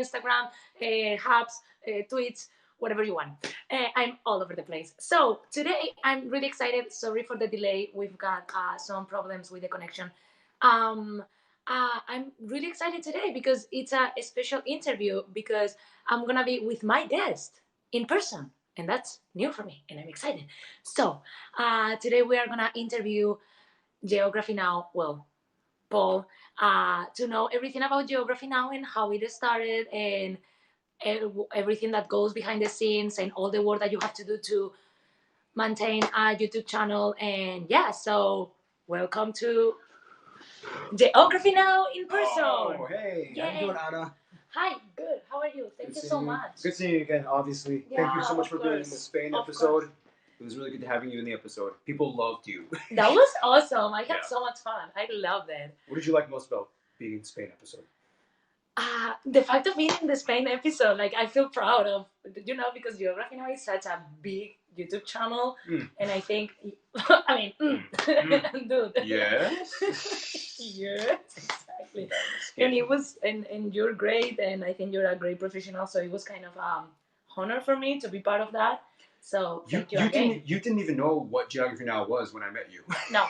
Instagram, hubs, tweets, whatever you want. I'm all over the place. So today I'm really excited. Sorry for the delay. We've got some problems with the connection. Um, I'm really excited today because it's a special interview because I'm gonna be with my guest in person, and that's new for me, and I'm excited. So today we are gonna interview Geography Now. Well, Paul, to know everything about Geography Now and how it started and everything that goes behind the scenes and all the work that you have to do to maintain a YouTube channel. And yeah, so welcome to Geography Now in person. Oh, hey. How you doing, Anna? Hi, good. How are you? Thank you so much. Good seeing you again, obviously. Yeah, Thank you so much of for being in the course. Spain Of episode. course. It was really good having you in the episode. People loved you. That was awesome. I had Yeah. so much fun. I loved it. What did you like most about being in the Spain episode? The fact of being in the Spain episode, like I feel proud of, because Geography Now is such a big YouTube channel, and I think, I mean, dude. Yes. Yes, exactly. And it was, and you're great, and I think you're a great professional. So it was kind of honor for me to be part of that. So thank you again. You didn't even know what Geography Now was when I met you. No,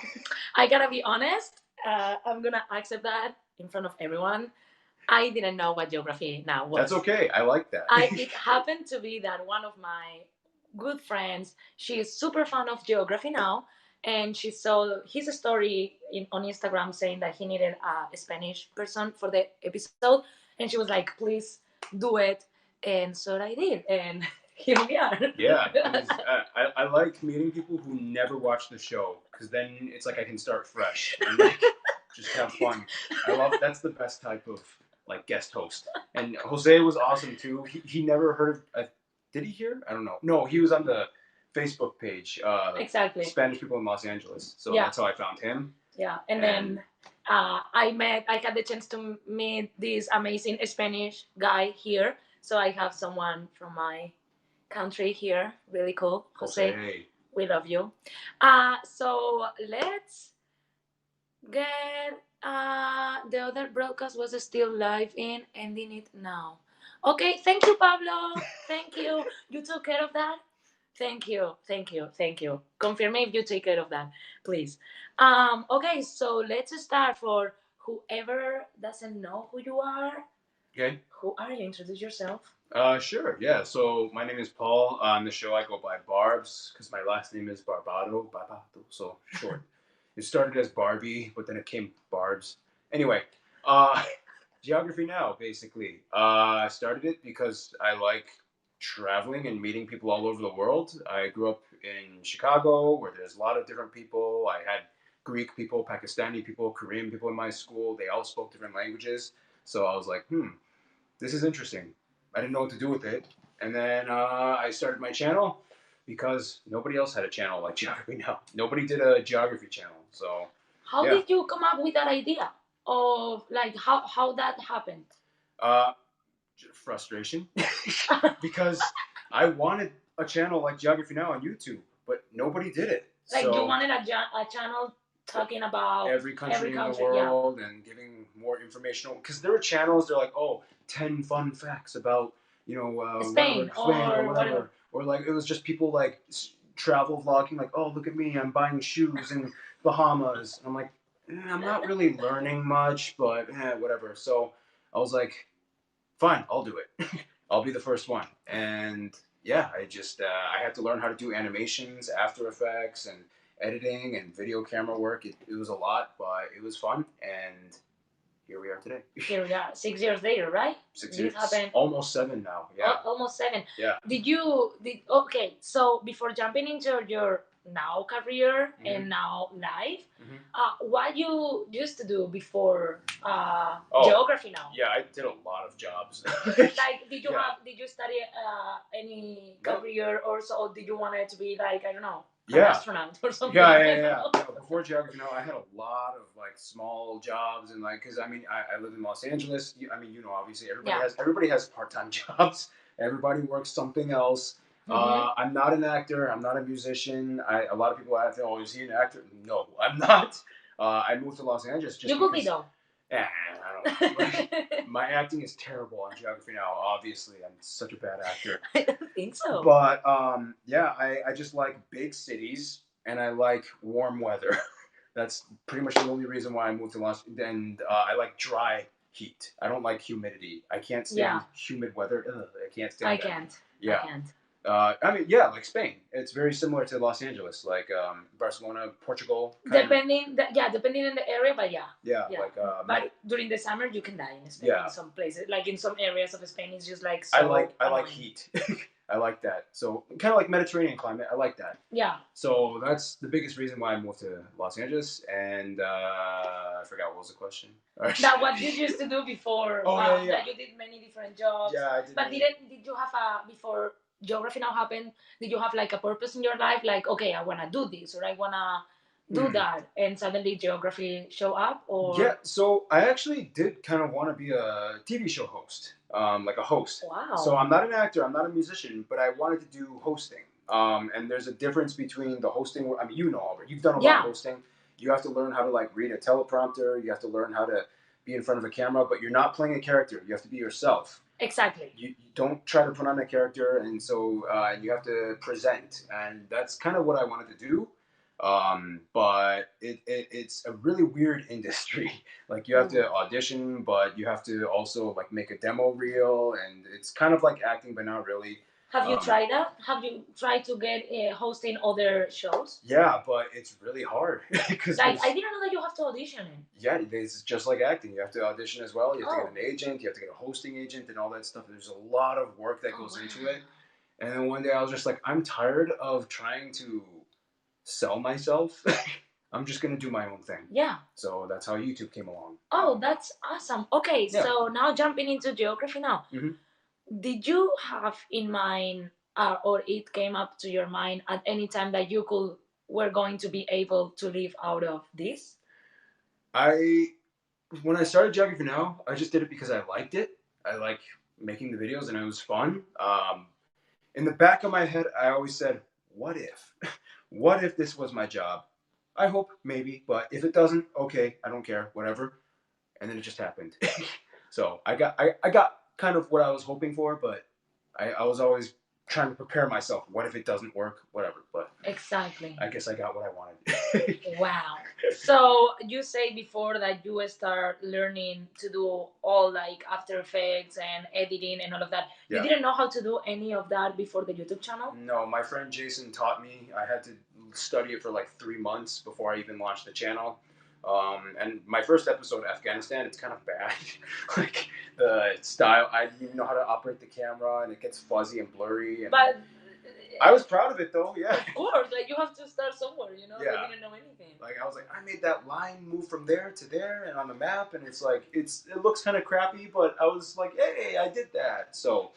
I gotta be honest. I'm gonna accept that in front of everyone. I didn't know what Geography Now was. That's okay. I like that. It happened to be that one of my good friends, she is super fan of Geography Now, and she saw his story on Instagram saying that he needed a Spanish person for the episode, and she was like, "Please do it," and so I did, and here we are. Yeah, I like meeting people who never watch the show because then it's like I can start fresh and like just have fun. That's the best type of like guest host. And Jose was awesome too. He never heard of. Did he hear? I don't know. No, he was on the Facebook page. Exactly. Spanish people in Los Angeles. So Yeah. that's how I found him. Yeah, and then I had the chance to meet this amazing Spanish guy here. So I have someone from my country here. Really cool. Jose, we love you. So let's get the other broadcast was still live in, ending it now. Okay, thank you, Pablo. Thank you. You took care of that? Thank you, thank you, thank you. Confirm me if you take care of that, please. Okay, so let's start for whoever doesn't know who you are. Okay. Who are you? Introduce yourself. Sure, yeah. So my name is Paul. On the show, I go by Barbs because my last name is Barbado, so short. It started as Barbie, but then it came Barbs. Anyway, uh, Geography Now, basically. I started it because I like traveling and meeting people all over the world. I grew up in Chicago, where there's a lot of different people. I had Greek people, Pakistani people, Korean people in my school. They all spoke different languages. So I was like, this is interesting. I didn't know what to do with it. And then I started my channel because nobody else had a channel like Geography Now. Nobody did a geography channel. So how did you come up with that idea of like how that happened? Uh, frustration because I wanted a channel like Geography Now on YouTube, but nobody did it. Like you wanted a channel talking about every country in the world and giving more informational because there were channels. They're like, 10 fun facts about Spain or whatever. Or like it was just people like travel vlogging, like, oh, look at me, I'm buying shoes in Bahamas. And I'm like, I'm not really learning much, but whatever. So I was like, fine, I'll do it. I'll be the first one. And yeah, I had to learn how to do animations, After Effects, and editing and video camera work. It was a lot, but it was fun. And here we are today. Here we are, 6 years later, right? 6 years. Almost 7 now. Yeah. Almost 7. Yeah. Okay, so before jumping into your now career and now life, what you used to do before Geography Now? Yeah, I did a lot of jobs. Like, did you study any career or so? Or did you want it to be like, I don't know, an astronaut or something? Yeah. Before Geography Now, I had a lot of like small jobs and like, because I mean, I live in Los Angeles. Obviously everybody has part-time jobs. Everybody works something else. I'm not an actor. I'm not a musician. A lot of people ask, "Oh, is he an actor?" No, I'm not. I moved to Los Angeles. You could be though. I don't know. My acting is terrible on Geography Now. Obviously, I'm such a bad actor. I don't think so. But yeah, I just like big cities and I like warm weather. That's pretty much the only reason why I moved to Los. And I like dry heat. I don't like humidity. I can't stand humid weather. Ugh, I can't stand that. Can't. Yeah. I can't. I mean, yeah, like Spain. It's very similar to Los Angeles, like Barcelona, Portugal. Depending on the area, but yeah. Yeah, Yeah. like. But during the summer, you can die in Spain. Yeah. In some places, like in some areas of Spain, it's just like so. I like heat. I like that. So kind of like Mediterranean climate. I like that. Yeah. So that's the biggest reason why I moved to Los Angeles. And I forgot what was the question. That what you used to do before. Oh yeah. That you did many different jobs. Yeah, I did. But did you have before Geography Now happened? Did you have like a purpose in your life? Like, okay, I wanna do this or I wanna do that, and suddenly Geography show up? Or yeah. So I actually did kind of want to be a TV show host. Like a host. Wow. So I'm not an actor, I'm not a musician, but I wanted to do hosting. And there's a difference between the hosting. I mean, you know, Albert, you've done a lot of hosting. You have to learn how to like read a teleprompter. You have to learn how to be in front of a camera, but you're not playing a character. You have to be yourself. Exactly. You don't try to put on a character, and so you have to present, and that's kind of what I wanted to do. But it's a really weird industry. Like you have to audition, but you have to also like make a demo reel, and it's kind of like acting, but not really. Have you tried that? Have you tried to get hosting other shows? Yeah, but it's really hard. Cause like I didn't know that you have to audition in. Yeah, it's just like acting. You have to audition as well. You have to get an agent. You have to get a hosting agent and all that stuff. There's a lot of work that goes into it. And then one day I was just like, I'm tired of trying to sell myself. I'm just gonna do my own thing. Yeah. So that's how YouTube came along. Oh, that's awesome. Okay, so now jumping into Geography Now. Mm-hmm. Did you have in mind, or it came up to your mind at any time that you were going to be able to live out of this? When I started Geography Now, I just did it because I liked it. I like making the videos and it was fun. In the back of my head, I always said, what if? What if this was my job? I hope, maybe, but if it doesn't, okay, I don't care, whatever. And then it just happened. So I got kind of what I was hoping for, but I was always trying to prepare myself. What if it doesn't work? Whatever. But exactly. I guess I got what I wanted. Wow. So you say before that you start learning to do all like After Effects and editing and all of that. Yeah. You didn't know how to do any of that before the YouTube channel? No, my friend Jason taught me. I had to study it for like 3 months before I even launched the channel. And my first episode, Afghanistan, it's kind of bad. Like the style, I didn't even know how to operate the camera, and it gets fuzzy and blurry. And but I was proud of it, though. Yeah. Of course, like you have to start somewhere, you know. Yeah. I didn't know anything. Like I was like, I made that line move from there to there, and on the map, and it's like it looks kind of crappy, but I was like, hey, I did that. So,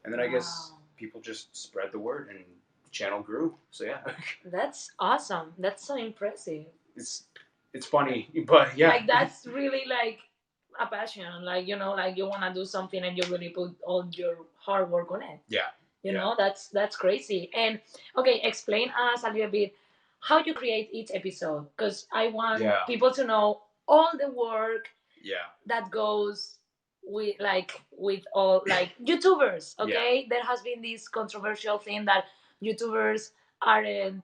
and then I guess people just spread the word, and the channel grew. So yeah. That's awesome. That's so impressive. It's funny, but yeah. Like that's really like a passion. Like, you know, like you want to do something and you really put all your hard work on it. Yeah. You know, that's crazy. And okay, explain us a little bit how you create each episode, because I want people to know all the work that goes with all like YouTubers. Okay, there has been this controversial thing that YouTubers aren't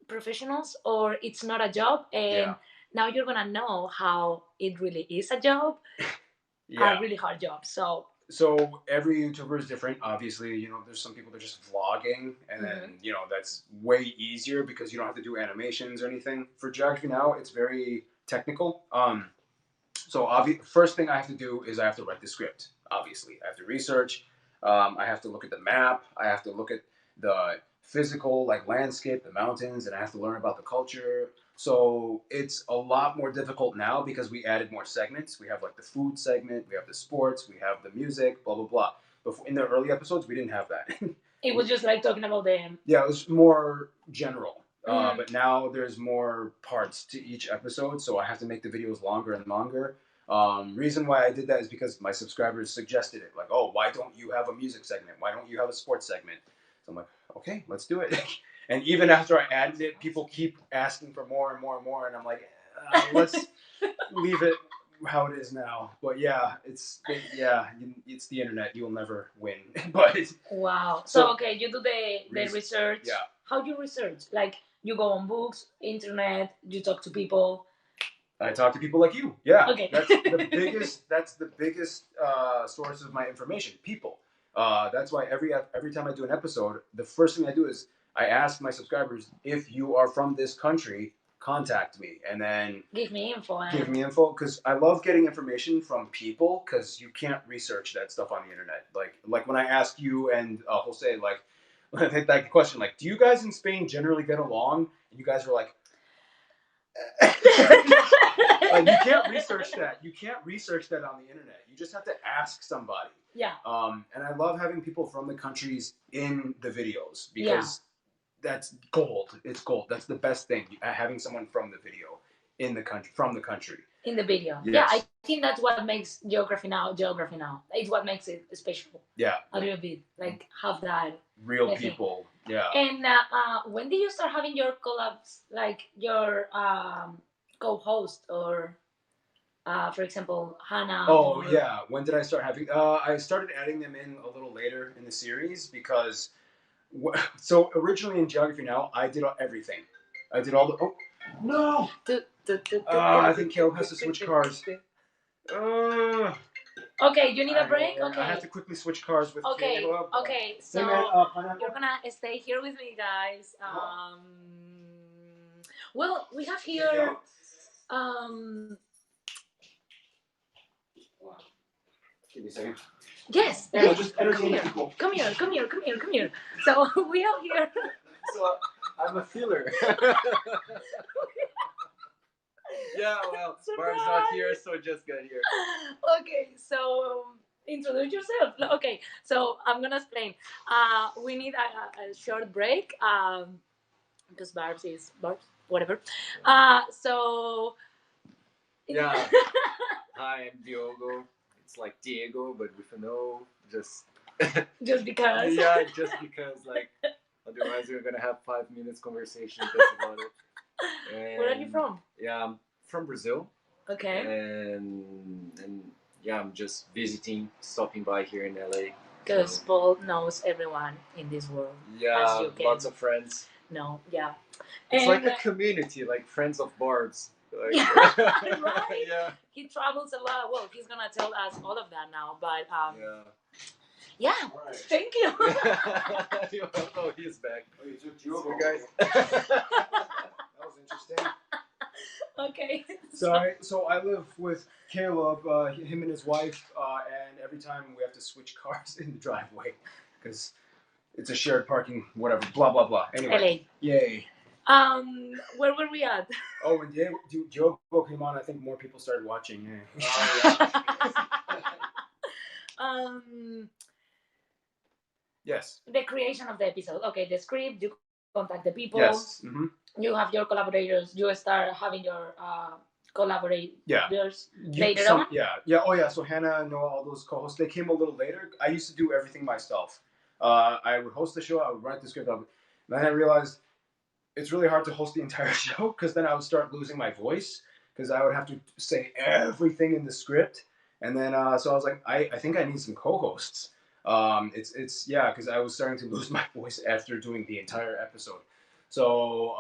professionals or it's not a job, and now you're gonna know how it really is a job. A really hard job. So every YouTuber is different. Obviously, you know, there's some people that are just vlogging, and then you know that's way easier because you don't have to do animations or anything. For Geography Now, it's very technical. So first thing I have to do is I have to write the script. Obviously, I have to research. I have to look at the map. I have to look at the physical like landscape, the mountains, and I have to learn about the culture. So it's a lot more difficult now because we added more segments. We have like the food segment, we have the sports, we have the music, blah blah blah. Before, in the early episodes, we didn't have that. It was just like talking about them. Yeah, it was more general. But now there's more parts to each episode, so I have to make the videos longer and longer. Reason why I did that is because my subscribers suggested it. Like, oh, why don't you have a music segment? Why don't you have a sports segment? So I'm like, okay, let's do it. And even after I added it, people keep asking for more and more and more, and I'm like, let's leave it how it is now. But yeah, it's the internet. You'll never win. But wow. So okay, you do the research. Yeah. How do you research? Like you go on books, internet, you talk to people. I talk to people like you. Yeah. Okay. That's the biggest. That's the biggest source of my information. People. That's why every time I do an episode, the first thing I do is I ask my subscribers, if you are from this country, contact me, and then give me info. Give me info, because I love getting information from people, because you can't research that stuff on the internet. Like when I ask you and Jose, like the question, like, do you guys in Spain generally get along? And you guys are like. You can't research that. You can't research that on the internet. You just have to ask somebody. Yeah. And I love having people from the countries in the videos, because that's gold. It's gold. That's the best thing. Having someone from the video in the country, from the country. In the video. Yes. Yeah, I think that's what makes geography now. It's what makes it special. Yeah. A little bit. Like have that. Real people. Yeah. And when did you start having your collabs, like your co-host or, for example, Hannah? Oh, yeah. When did I start having? I started adding them in a little later in the series, because. So originally in Geography Now, I did everything. I did all the. Oh no! I think Caleb has to switch cars. Okay, you need a break. Okay. I have to quickly switch cars with Caleb. Okay. So you're gonna stay here with me, guys. Well, we have here. Give me a second. Yes. Yeah, just come here. So we have here. So I'm a feeler. Yeah, well, Surprise! Barb's not here, so just get here. Okay, so introduce yourself. Okay, so I'm gonna explain. We need a short break. Because Barb's, whatever. So. Yeah. Hi, I'm Diogo. It's like Diego, but with an O. Just because. Yeah, just because. Like, otherwise we're gonna have 5 minutes conversation just about it. And, where are you from? Yeah, I'm from Brazil. Okay. And yeah, I'm just visiting, stopping by here in LA. Because Paul knows everyone in this world. Yeah, lots of friends. No, yeah. It's like a community, like friends of Barb's. Like, right? Yeah. He travels a lot. Well, he's gonna tell us all of that now, but yeah. Right. Thank you. Oh, he's back. Oh, you took Diogo, guys. That was interesting. Okay. So I live with Caleb, him and his wife, and every time we have to switch cars in the driveway, because it's a shared parking, whatever, blah blah blah. Anyway, yay. Where were we at? Oh, when Diogo came on, I think more people started watching. Yeah. Yes. The creation of the episode. Okay, the script. You contact the people. Yes. Mm-hmm. You have your collaborators. You start having your collaborators later on. Yeah. Oh, yeah. So Hannah and Noah, all those co-hosts, they came a little later. I used to do everything myself. I would host the show. I would write the script. Then I realized it's really hard to host the entire show, because then I would start losing my voice, because I would have to say everything in the script. And then so I was like, I think I need some co-hosts. Because I was starting to lose my voice after doing the entire episode. So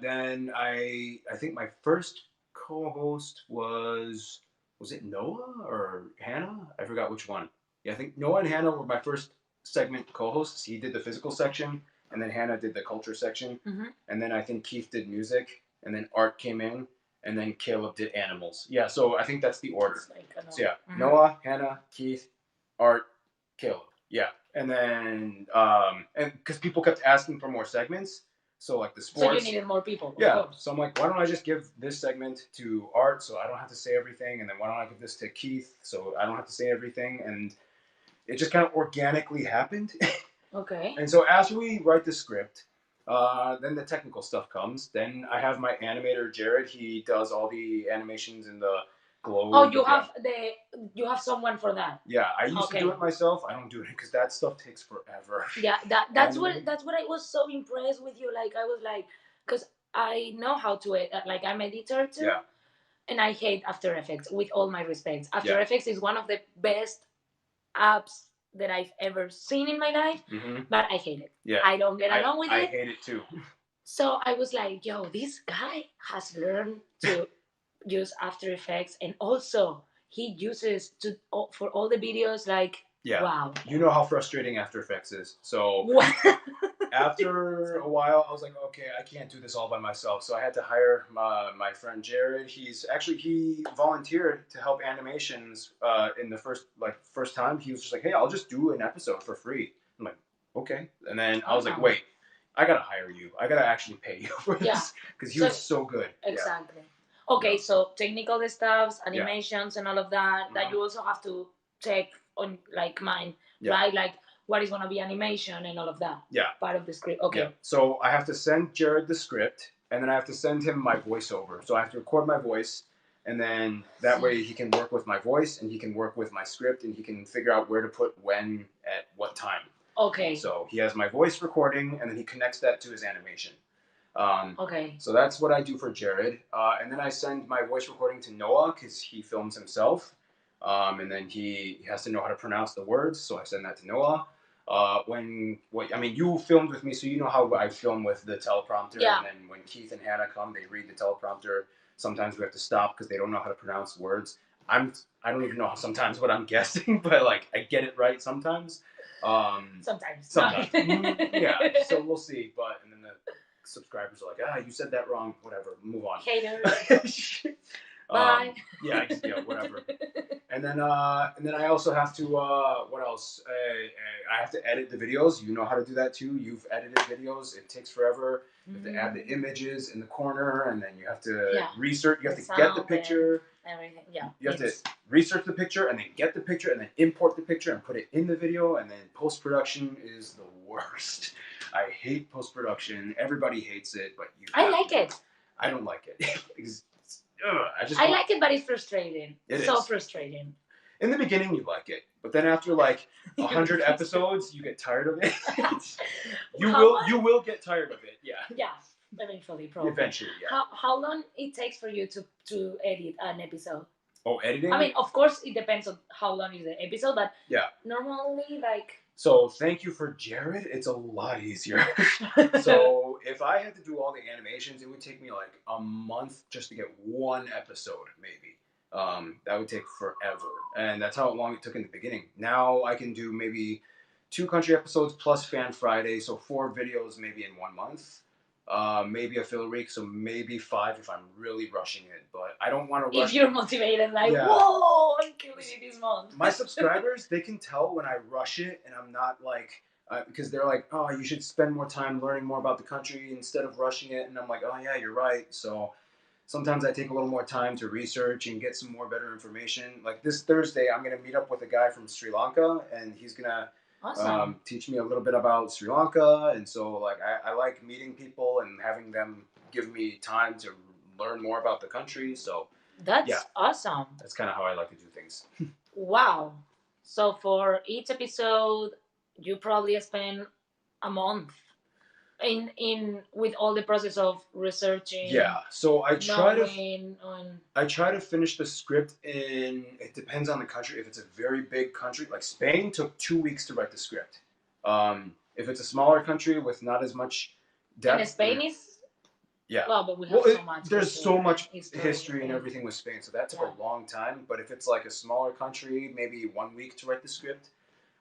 then I think my first co-host was it Noah or Hannah? I forgot which one. Yeah, I think Noah and Hannah were my first segment co-hosts. He did the physical section, and then Hannah did the culture section, and then I think Keith did music, and then Art came in, and then Caleb did animals. Yeah, so I think that's the order. So yeah, Noah, Hannah, Keith, Art, Caleb. Yeah, and then and because people kept asking for more segments, so like the sports. So you needed more people. Yeah, so I'm like, why don't I just give this segment to Art, so I don't have to say everything, and then why don't I give this to Keith, so I don't have to say everything, and it just kind of organically happened. Okay. And so as we write the script, then the technical stuff comes. Then I have my animator Jared. He does all the animations in the globe. Oh, you have someone for that. Yeah, I used to do it myself. I don't do it because that stuff takes forever. Yeah, that's what I was so impressed with you. Like I was like, because I know how to edit. Like I'm editor too. Yeah. and I hate After Effects with all my respects. After Yeah. Effects is one of the best apps that I've ever seen in my life, but I hate it. Yeah. I don't get along with I it. hate it too. So I was like, yo, this guy has learned to use After Effects, and also he uses for all the videos. Like, Yeah. wow. You know how frustrating After Effects is. So after a while, I was like, okay, I can't do this all by myself. So I had to hire my friend Jared. He volunteered to help animations in the first time. He was just like, hey, I'll just do an episode for free. I'm like, okay. And then I was like, wait, I gotta hire you. I gotta actually pay you for this because he was so good. Exactly. Yeah. Okay, so technical stuff, animations, and all of that. Mm-hmm. That you also have to take on like mine, Yeah. right? Like what is gonna be animation and all of that. Yeah. Part of the script. Okay. Yeah. So I have to send Jared the script, and then I have to send him my voiceover. So I have to record my voice, and then that way he can work with my voice, and he can work with my script, and he can figure out where to put when at what time. Okay. So he has my voice recording, and then he connects that to his animation. Okay. So that's what I do for Jared, and then I send my voice recording to Noah because he films himself, and then he has to know how to pronounce the words. So I send that to Noah. You filmed with me, so you know how I film with the teleprompter. Yeah. And then when Keith and Hannah come, they read the teleprompter. Sometimes we have to stop because they don't know how to pronounce words. I don't even know sometimes what I'm guessing, but like I get it right sometimes. Sometimes. Yeah. So we'll see. But and then the subscribers are like, you said that wrong. Whatever. Move on. Haters. Bye. Yeah, whatever. And then I also have to what else? I have to edit the videos. You know how to do that too. You've edited videos. It takes forever. You have to add the images in the corner, and then you have to research. You have to get the picture. Everything. Yeah. You have to research the picture, and then get the picture, and then import the picture and put it in the video. And then post production is the worst. I hate post production. Everybody hates it, but I like it. I don't like it. I like it, but it's frustrating. It's so frustrating. In the beginning, you like it, but then after like 100 episodes, you get tired of it. You will get tired of it. Yeah. Yeah. Eventually, probably. Eventually, yeah. How long it takes for you to edit an episode? Oh, editing? I mean, of course, it depends on how long is the episode, but normally, like. So thank you for Jared. It's a lot easier. So if I had to do all the animations, it would take me like a month just to get one episode, maybe. That would take forever, and that's how long it took in the beginning. Now I can do maybe 2 country episodes plus Fan Friday, so 4 videos maybe in 1 month. Maybe a filler week, so maybe 5 if I'm really rushing it. But I don't want to rush. If you're motivated, like, whoa, I'm killing it this month. My subscribers, they can tell when I rush it and I'm not like, because they're like, oh, you should spend more time learning more about the country instead of rushing it. And I'm like, oh yeah, you're right. So sometimes I take a little more time to research and get some more better information. Like this Thursday, I'm going to meet up with a guy from Sri Lanka, and he's going to teach me a little bit about Sri Lanka. And so like I like meeting people and having them give me time to learn more about the country. So that's awesome. That's kind of how I like to do things. Wow. So for each episode, you probably spend a month in with all the process of researching. Yeah. So I try to finish the script in. It depends on the country. If it's a very big country, like Spain, took 2 weeks to write the script. If it's a smaller country with not as much depth. And Spain is. Yeah. Well, but we have so much. There's so much history and everything with Spain, so that took a long time. But if it's like a smaller country, maybe 1 week to write the script.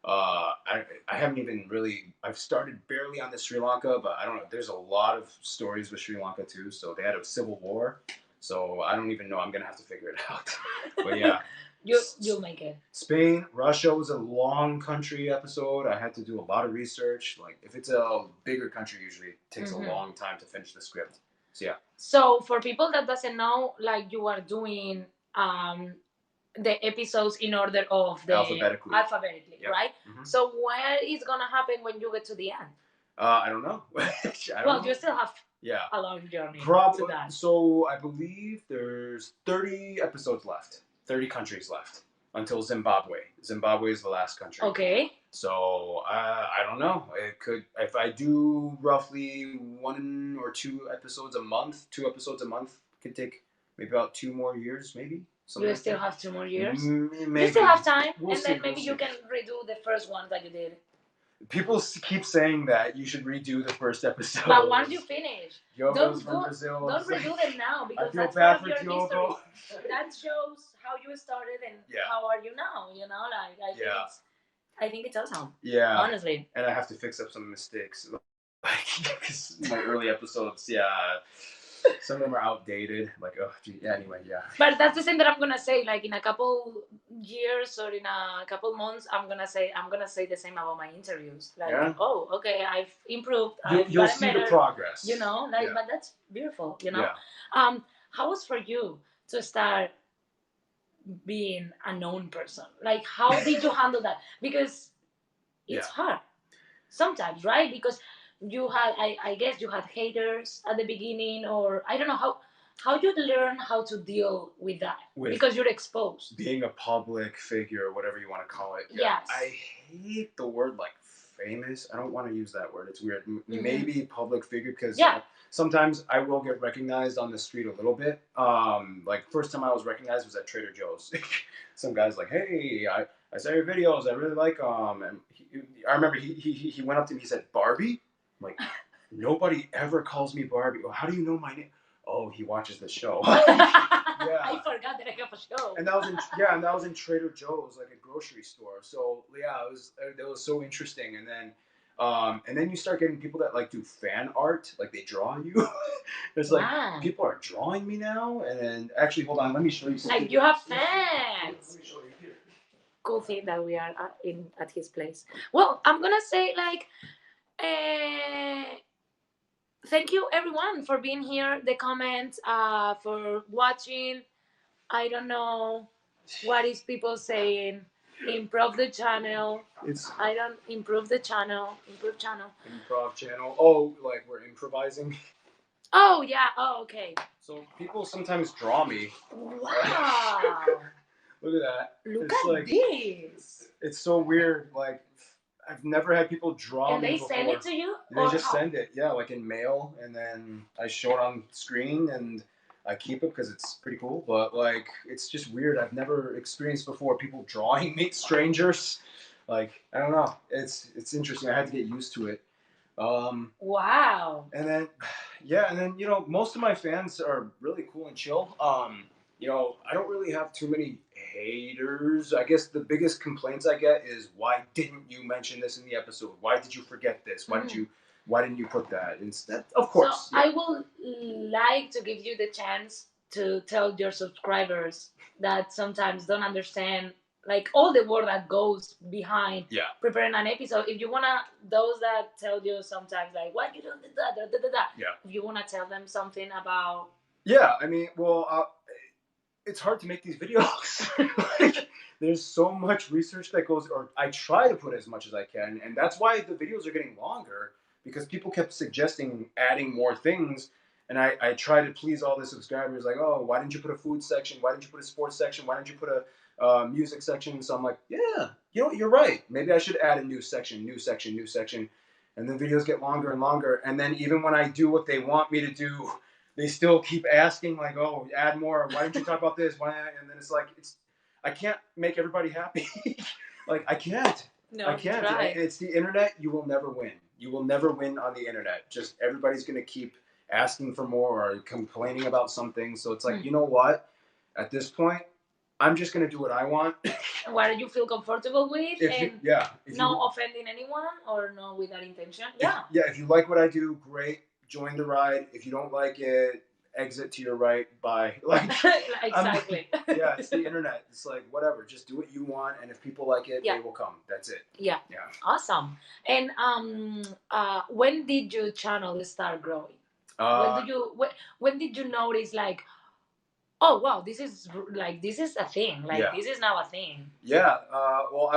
I haven't even really. I've started barely on the Sri Lanka, but I don't know. There's a lot of stories with Sri Lanka too. So they had a civil war. So I don't even know. I'm gonna have to figure it out. But yeah. You'll make it. Spain, Russia was a long country episode. I had to do a lot of research. Like if it's a bigger country, usually it takes a long time to finish the script. So yeah. So for people that doesn't know, like you are doing the episodes in order of the alphabetically, right? Mm-hmm. So what is gonna happen when you get to the end? I don't know. You still have a long journey to that. So I believe there's 30 episodes left, 30 countries left until Zimbabwe. Zimbabwe is the last country. Okay. So I don't know. It could, if I do roughly 1 or 2 episodes a month, 2 episodes a month could take maybe about 2 more years, maybe. You still have 2 more years. Maybe. You still have time, We'll and see, then maybe we'll you see. can redo the first one that you did. People keep saying that you should redo the first episode. But once you finish, Diogo's from Brazil. don't redo them now because I feel that's bad part of for your Diogo. history. That shows how you started and Yeah. how are you now. You know, like I think it's awesome. Yeah. Honestly. And I have to fix up some mistakes. Like, because my early episodes, some of them are outdated. Like, oh, gee, yeah, anyway, yeah. But that's the thing that I'm gonna say. Like in a couple years or in a couple months, I'm gonna say the same about my interviews. Like, oh, okay, I've improved. You'll see the progress. You know, like, but that's beautiful. You know, Yeah. How was for you to start being a known person? Like, how did you handle that? Because it's hard sometimes, right? Because you had, I guess you had haters at the beginning, or I don't know how you learn how to deal with that because you're exposed. Being a public figure, whatever you want to call it. Yeah. Yes. I hate the word like famous. I don't want to use that word. It's weird. Maybe public figure because sometimes I will get recognized on the street a little bit. Like first time I was recognized was at Trader Joe's. Some guy's like, "Hey, I saw your videos. I really like them." And I remember he went up to me. He said, "Barbie?" I'm like, nobody ever calls me Barbie. Well, how do you know my name? Oh, he watches the show. I forgot that I have a show. And that was in Trader Joe's, like a grocery store. So yeah, it was so interesting. And then you start getting people that like do fan art, like they draw you. There's like people are drawing me now. And then actually, hold on, let me show you something. Like you have fans. Let me show you here. Cool thing that we are at his place. Well, I'm gonna say like. Thank you everyone for being here. The comments, for watching. I don't know what is people saying. Improve the channel. I don't improve the channel. Improve channel. Improv channel. Oh, like we're improvising. Oh yeah. Oh okay. So people sometimes draw me. Wow. Look at that. Look at this. It's so weird. Like. I've never had people draw me before. And they send it to you? They just send it, like in mail, and then I show it on screen, and I keep it because it's pretty cool. But like, it's just weird. I've never experienced before people drawing me, strangers. Like, I don't know. It's interesting. I had to get used to it. Wow. And then, most of my fans are really cool and chill. I don't really have too many haters. I guess the biggest complaints I get is, why didn't you mention this in the episode? Why did you forget this? Why didn't you put that instead? Of course. So I would like to give you the chance to tell your subscribers that sometimes don't understand like all the work that goes behind preparing an episode. If you wanna, those that tell you sometimes like, why you don't do that? If you wanna tell them something about. Yeah, I mean, well. It's hard to make these videos. Like, there's so much research that goes, or I try to put as much as I can, and that's why the videos are getting longer, because people kept suggesting adding more things, and I try to please all the subscribers, like, oh, why didn't you put a food section? Why didn't you put a sports section? Why didn't you put a music section? So I'm like, yeah, you're right. Maybe I should add a new section, and then videos get longer and longer, and then even when I do what they want me to do, they still keep asking, like, oh, add more. Why didn't you talk about this? Why? And then it's like, I can't make everybody happy. Like, I can't. No, I can't. It's the internet. You will never win. You will never win on the internet. Just everybody's going to keep asking for more or complaining about something. So it's like, you know what? At this point, I'm just going to do what I want. What you feel comfortable with. No offending anyone or no with that intention. Yeah. If you like what I do, great. Join the ride. If you don't like it, exit to your right. Bye. Like, exactly. It's the internet. It's like, whatever. Just do what you want, and if people like it, they will come. That's it. Yeah. Awesome. And when did your channel start growing? When did you notice, like, oh wow, this is a thing. Like, this is now a thing. Yeah. Well,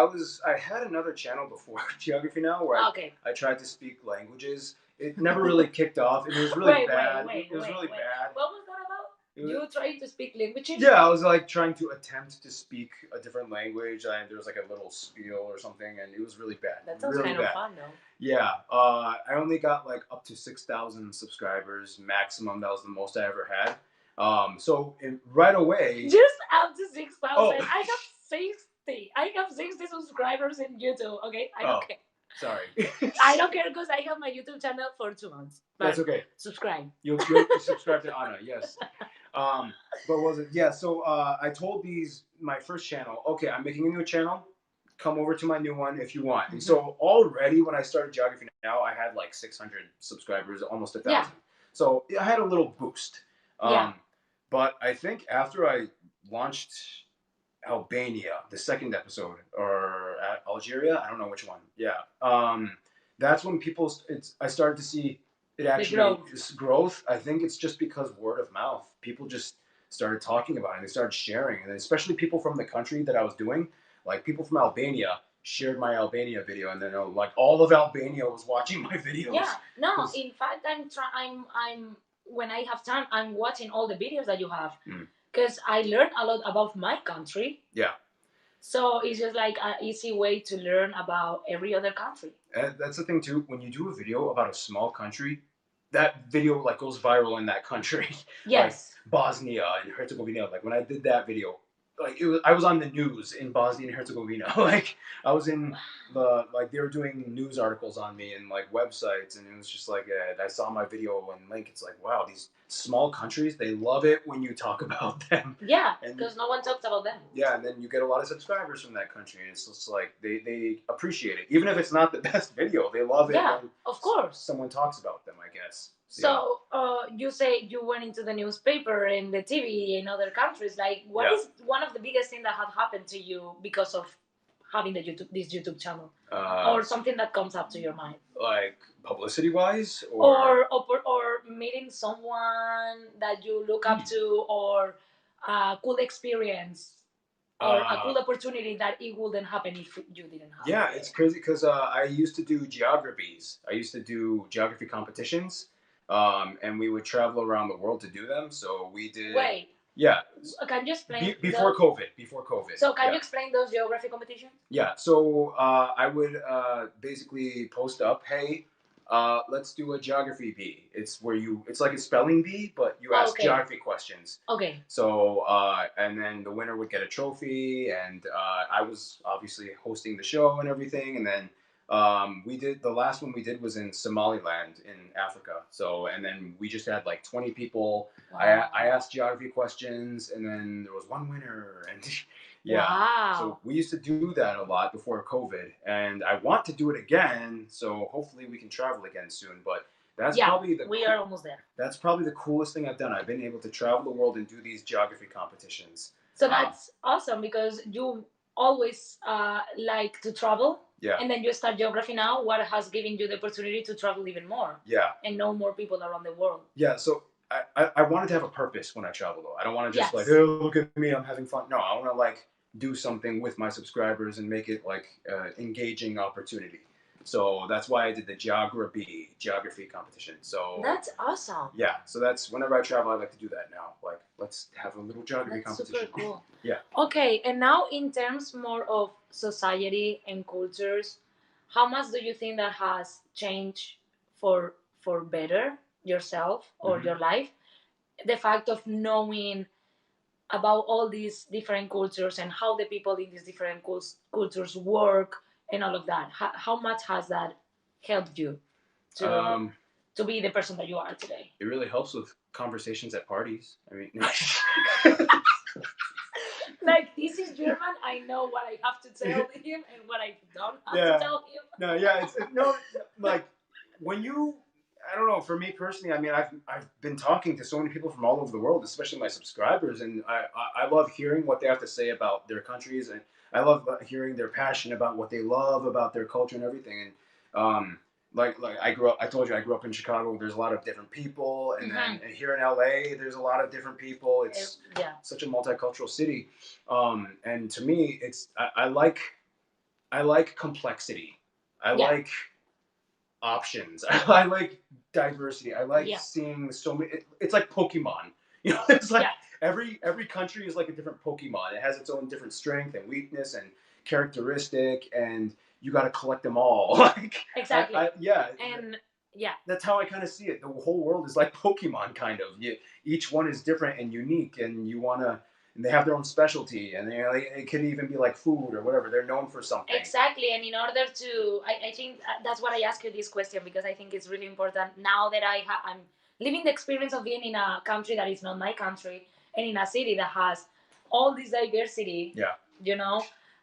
I had another channel before Geography Now, where I tried to speak languages. It never really kicked off. It was really bad. It was really bad. What was that about? You trying to speak languages? Yeah, I was like trying to attempt to speak a different language. There was like a little spiel or something, and it was really bad. That sounds really kind of fun, though. Yeah, I only got like up to 6,000 subscribers maximum. That was the most I ever had. Right away. Just up to 6,000. Oh. I have 60. I have 60 subscribers in YouTube. Okay, I don't care. Sorry. I don't care because I have my YouTube channel for 2 months. That's okay. Subscribe. You'll subscribe to Anna, yes. But what was it? Yeah, so I told my first channel, okay, I'm making a new channel. Come over to my new one if you want. And so already when I started Geography Now, I had like 600 subscribers, almost 1,000. Yeah. So I had a little boost. Yeah. But I think after I launched Albania, the second episode, or Algeria, I don't know which one. Yeah. That's when I started to see it actually growth. I think it's just because word of mouth. People just started talking about it and they started sharing. And especially people from the country that I was doing, like people from Albania shared my Albania video, and then like all of Albania was watching my videos. Yeah. No, in fact, I'm when I have time, I'm watching all the videos that you have. Because I learned a lot about my country. Yeah. So it's just like an easy way to learn about every other country. And that's the thing too. When you do a video about a small country, that video like goes viral in that country. Yes. Like Bosnia and Herzegovina. Like when I did that video, like I was on the news in Bosnia and Herzegovina. Like I was in they were doing news articles on me and like websites, and it was just like I saw my video and link. It's like, wow, these small countries, they love it when you talk about them. Yeah, because no one talks about them. Yeah, and then you get a lot of subscribers from that country, and it's just like they appreciate it, even if it's not the best video. They love it. Yeah, when of course. Someone talks about them, I guess. So you say you went into the newspaper and the TV in other countries. Like, what is one of the biggest things that had happened to you because of having this YouTube channel, or something that comes up to your mind? Like publicity-wise, or meeting someone that you look up to, or a cool experience, or a cool opportunity that it wouldn't happen if you didn't have. Yeah, it's crazy because I used to do geographies. I used to do geography competitions. And we would travel around the world to do them. So we did. Wait. Yeah. Can you explain? Before COVID. So can you explain those geography competitions? Yeah. So I would basically post up, hey, let's do a geography bee. It's like a spelling bee, but you ask geography questions. Okay. So and then the winner would get a trophy, and I was obviously hosting the show and everything, and then. The last one we did was in Somaliland in Africa. So, and then we just had like 20 people. Wow. I asked geography questions, and then there was one winner, and yeah. Wow. So we used to do that a lot before COVID, and I want to do it again. So hopefully we can travel again soon. But that's probably we are almost there. That's probably the coolest thing I've done. I've been able to travel the world and do these geography competitions. So that's awesome because you always like to travel. Yeah. And then you start Geography Now, what has given you the opportunity to travel even more. Yeah. And know more people around the world. Yeah, so I wanted to have a purpose when I travel, though. I don't want to just oh, look at me, I'm having fun. No, I want to like do something with my subscribers and make it like engaging opportunity. So that's why I did the geography competition. So that's awesome. Yeah, so that's whenever I travel, I like to do that now. Like, let's have a little geography competition. Super cool. Yeah. Okay, and now in terms more of society and cultures, how much do you think that has changed for better yourself or your life? The fact of knowing about all these different cultures and how the people in these different cultures work. And all of that. How much has that helped you to be the person that you are today? It really helps with conversations at parties. I mean, like, this is German. I know what I have to tell him and what I don't have to tell him. No, yeah, like when you. I don't know. For me personally, I mean, I've been talking to so many people from all over the world, especially my subscribers, and I love hearing what they have to say about their countries, and I love hearing their passion about what they love about their culture and everything. And like I told you I grew up in Chicago. There's a lot of different people, and then here in LA, there's a lot of different people. It's such a multicultural city, and to me, I like complexity. I like options. I like diversity. I like seeing so many. It's like Pokemon. You know, it's like every country is like a different Pokemon. It has its own different strength and weakness and characteristic, and you got to collect them all. Like exactly. Yeah. And Yeah. That's how I kind of see it. The whole world is like Pokemon, kind of. Each one is different and unique, and and they have their own specialty, and it could even be like food or whatever. They're known for something. Exactly, and in order to, I think that's what I ask you this question, because I think it's really important now that I'm living the experience of being in a country that is not my country, and in a city that has all this diversity. Yeah. You know,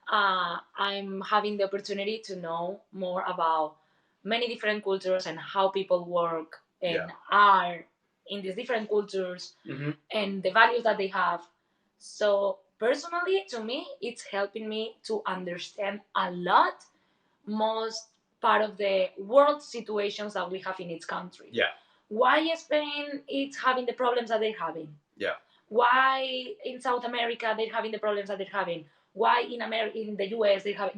I'm having the opportunity to know more about many different cultures and how people work and are in these different cultures, and the values that they have. So personally, to me, it's helping me to understand a lot most part of the world situations that we have in each country. Yeah. Why Spain is having the problems that they're having. Yeah. Why in South America they're having the problems that they're having. Why in the US they have,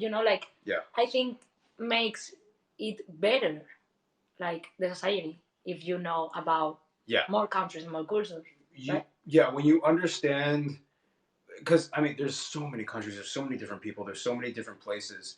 I think makes it better, like the society, if you know about more countries, more cultures. Right? Yeah, when you understand, because I mean, there's so many countries, there's so many different people, there's so many different places.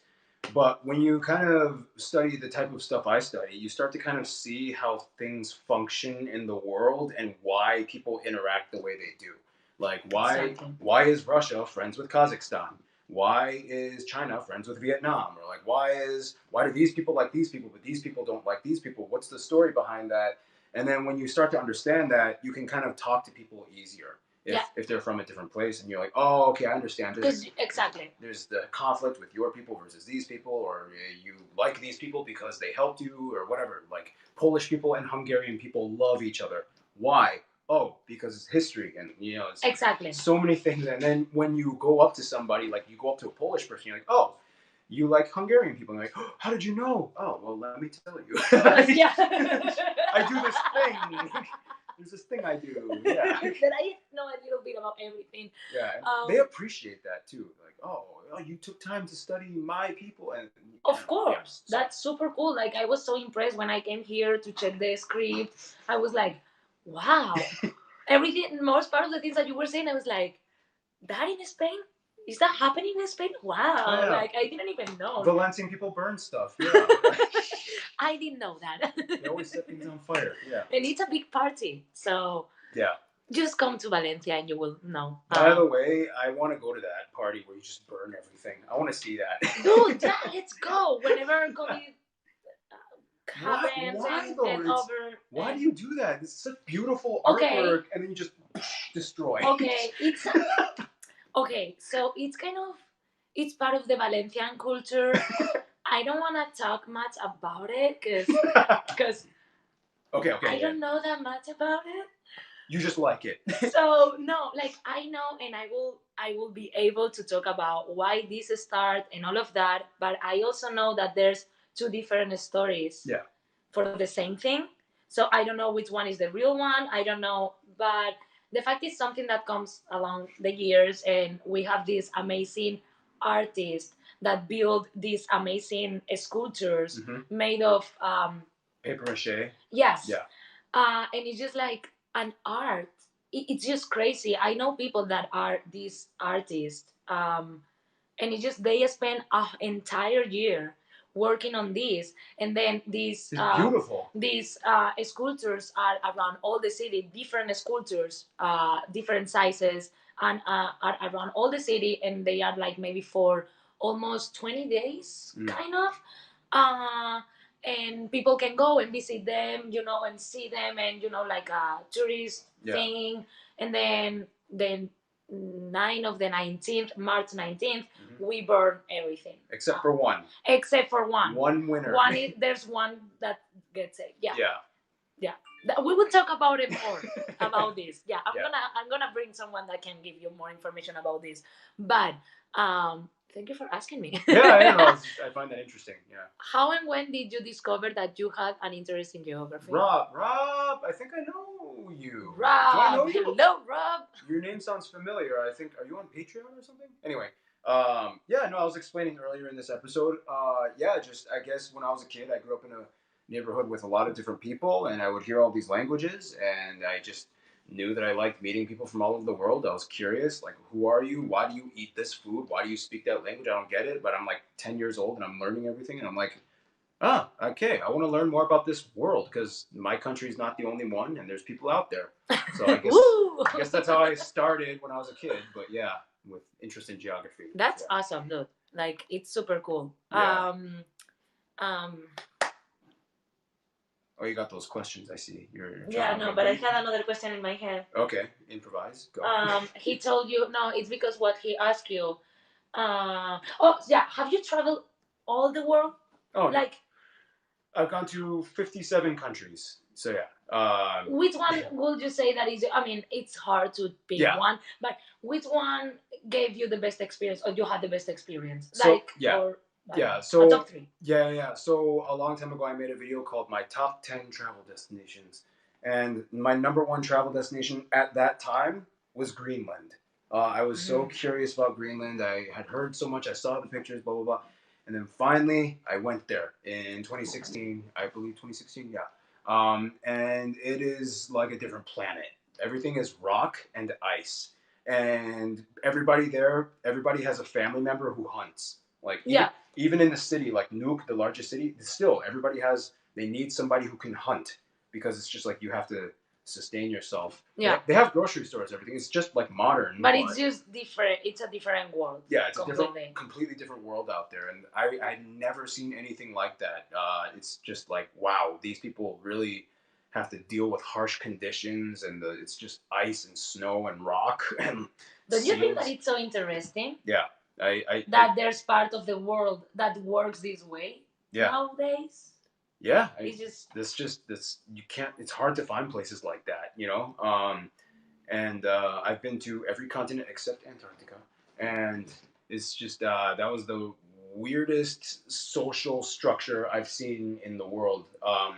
But when you kind of study the type of stuff I study, you start to kind of see how things function in the world and why people interact the way they do. Like why is Russia friends with Kazakhstan? Why is China friends with Vietnam? Or like why do these people like these people but these people don't like these people? What's the story behind that? And then when you start to understand that, you can kind of talk to people easier. If they're from a different place and you're like, oh, okay, I understand. Exactly. There's the conflict with your people versus these people, or you like these people because they helped you, or whatever. Like Polish people and Hungarian people love each other. Why? Oh, because it's history, and it's exactly so many things. And then when you go up to somebody, like you go up to a Polish person, you're like, oh, you like Hungarian people. And you're like, oh, how did you know? Oh, well, let me tell you. Yeah. I do this thing. There's this thing I do. Yeah. That I know a little bit about everything. Yeah. They appreciate that too. Like, oh, you took time to study my people. And of course. Yeah, that's super cool. Like, I was so impressed when I came here to check the script. I was like, wow. Everything, most part of the things that you were saying, I was like, that in Spain? Is that happening in Spain? Wow. Oh, yeah. Like, I didn't even know. Valencian people burn stuff. Yeah. I didn't know that. They always set things on fire. Yeah. And it's a big party. So yeah, just come to Valencia and you will know. By the way, I want to go to that party where you just burn everything. I want to see that. Dude, yeah, let's go. Whenever COVID happens and over. Why do you do that? It's such beautiful artwork, and then you just destroy. Okay, it's okay. So it's it's part of the Valencian culture. I don't want to talk much about it because okay. I don't know that much about it. You just like it. So no, like I know, and I will be able to talk about why this started and all of that. But I also know that there's two different stories. Yeah. For the same thing. So I don't know which one is the real one. I don't know, but the fact is something that comes along the years, and we have these amazing artists that build these amazing sculptures made of paper mache. Yes. Yeah. And it's just like an art. It's just crazy. I know people that are these artists, and it's just they spend an entire year working on this, and then these beautiful. These sculptures are around all the city, different sculptures, different sizes, and are around all the city, and they are like maybe for almost 20 days, kind of. And people can go and visit them, and see them, and like a tourist thing. And then 9 of the 19th, March 19th, we burn everything. Except for one. Except for one. One winner. There's one that gets it. Yeah. Yeah. Yeah. We will talk about it more about this. Yeah. I'm gonna bring someone that can give you more information about this. But thank you for asking me. Yeah, I find that interesting. Yeah. How and when did you discover that you had an interest in geography? Rob, I think I know you. Rob, do I know you? Hello, Rob. Your name sounds familiar. I think, are you on Patreon or something? Anyway, I was explaining earlier in this episode. Just I guess when I was a kid, I grew up in a neighborhood with a lot of different people, and I would hear all these languages, and I just knew that I liked meeting people from all over the world. I was curious, like, who are you? Why do you eat this food? Why do you speak that language? I don't get it, but I'm like 10 years old and I'm learning everything, and I'm like, Okay. I want to learn more about this world because my country is not the only one, and there's people out there. So I guess that's how I started when I was a kid. But yeah, with interest in geography. That's awesome, dude. Like, it's super cool. Yeah. Oh, you got those questions. I see. You're Yeah, no, but I had another question in my head. Okay, improvise. Go. He told you no. It's because what he asked you. Oh yeah, have you traveled all the world? Oh, like I've gone to 57 countries. So yeah. Which one would you say that is? I mean, it's hard to pick one, but which one gave you the best experience, or you had the best experience? So, yeah. Or So top 3. Yeah. So a long time ago, I made a video called "My Top 10 Travel Destinations," and my number one travel destination at that time was Greenland. I was so curious about Greenland. I had heard so much. I saw the pictures, blah blah blah, and then finally I went there in 2016. I believe 2016. Yeah. And it is like a different planet. Everything is rock and ice, and everybody has a family member who hunts. Like even in the city, like Nuuk, the largest city, still everybody they need somebody who can hunt because it's just like you have to sustain yourself. Yeah. They have grocery stores, everything. It's just like modern. But it's just different. It's a different world. Yeah, it's completely different world out there. And I'd never seen anything like that. It's just like, wow, these people really have to deal with harsh conditions and it's just ice and snow and rock. And don't you think that it's so interesting? Yeah. There's part of the world that works this way nowadays. Yeah, you can't. It's hard to find places like that, you know. And I've been to every continent except Antarctica, and it's just that was the weirdest social structure I've seen in the world. But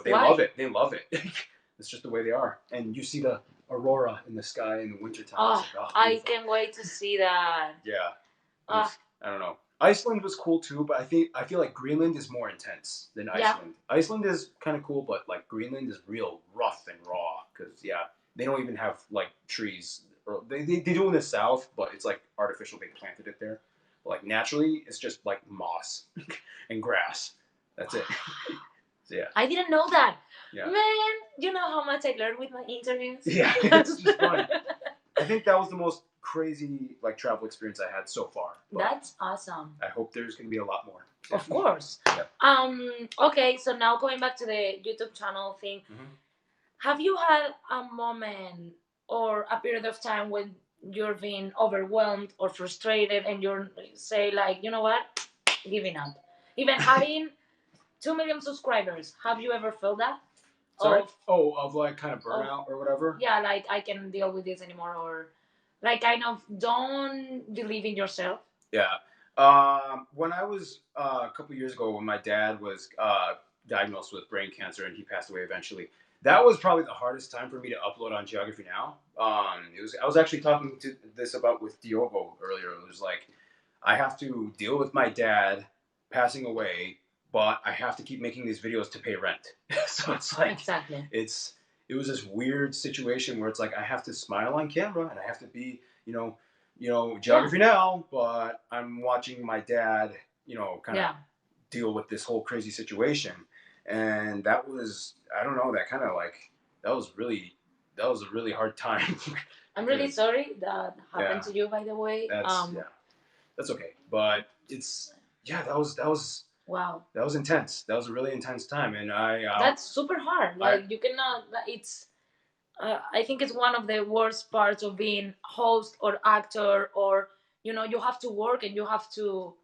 they love it. They love it. It's just the way they are, and you see the aurora in the sky in the wintertime. I can't wait to see that. Yeah. I don't know. Iceland was cool too, but I feel like Greenland is more intense than Iceland. Yeah. Iceland is kind of cool, but like Greenland is real rough and raw because they don't even have like trees. Or they do in the south, but it's like artificial. They planted it there. But, like naturally, it's just like moss and grass. That's it. So, yeah. I didn't know that. Yeah. Man, you know how much I learned with my interviews? Yeah, it's just fun. I think that was the most crazy like travel experience I had so far. That's awesome. I hope there's gonna be a lot more. Of course. Yeah. Okay, so now going back to the YouTube channel thing, have you had a moment or a period of time when you're being overwhelmed or frustrated and you're say like, you know what, giving up? Even having 2 million subscribers, have you ever felt that? Sorry? Of like kind of burnout or whatever? Yeah, like I can't deal with this anymore, or like kind of don't believe in yourself. Yeah. When I was a couple years ago, when my dad was diagnosed with brain cancer and he passed away eventually, that was probably the hardest time for me to upload on Geography Now. I was actually talking to this about with Diogo earlier. It was like, I have to deal with my dad passing away, but I have to keep making these videos to pay rent. So it's like, exactly. It was this weird situation where it's like I have to smile on camera and I have to be, Geography Now, but I'm watching my dad, kind of deal with this whole crazy situation. And that was, I don't know, that was a really hard time. I'm really sorry that happened to you, by the way. That's okay. But that was wow. That was intense. That was a really intense time, and that's super hard. Like you cannot. It's. I think it's one of the worst parts of being host or actor, or you have to work and you have to,